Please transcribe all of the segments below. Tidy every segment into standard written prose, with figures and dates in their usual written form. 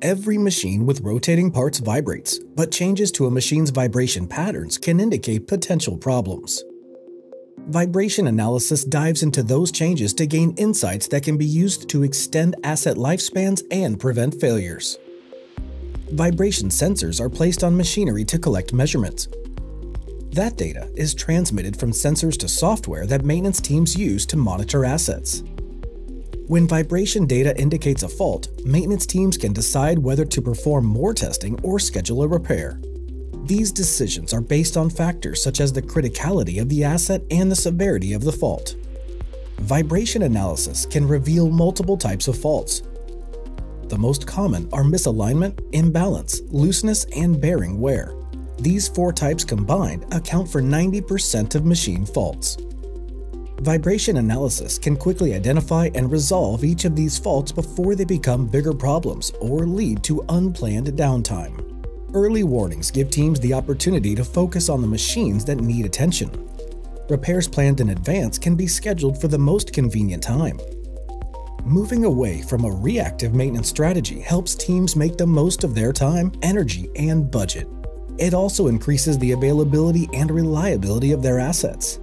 Every machine with rotating parts vibrates, but changes to a machine's vibration patterns can indicate potential problems. Vibration analysis dives into those changes to gain insights that can be used to extend asset lifespans and prevent failures. Vibration sensors are placed on machinery to collect measurements. That data is transmitted from sensors to software that maintenance teams use to monitor assets. When vibration data indicates a fault, maintenance teams can decide whether to perform more testing or schedule a repair. These decisions are based on factors such as the criticality of the asset and the severity of the fault. Vibration analysis can reveal multiple types of faults. The most common are misalignment, imbalance, looseness, and bearing wear. These four types combined account for 90% of machine faults. Vibration analysis can quickly identify and resolve each of these faults before they become bigger problems or lead to unplanned downtime. Early warnings give teams the opportunity to focus on the machines that need attention. Repairs planned in advance can be scheduled for the most convenient time. Moving away from a reactive maintenance strategy helps teams make the most of their time, energy, and budget. It also increases the availability and reliability of their assets.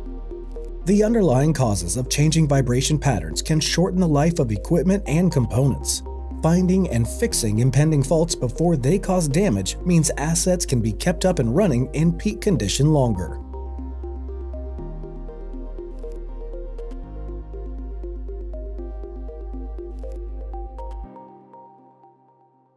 The underlying causes of changing vibration patterns can shorten the life of equipment and components. Finding and fixing impending faults before they cause damage means assets can be kept up and running in peak condition longer.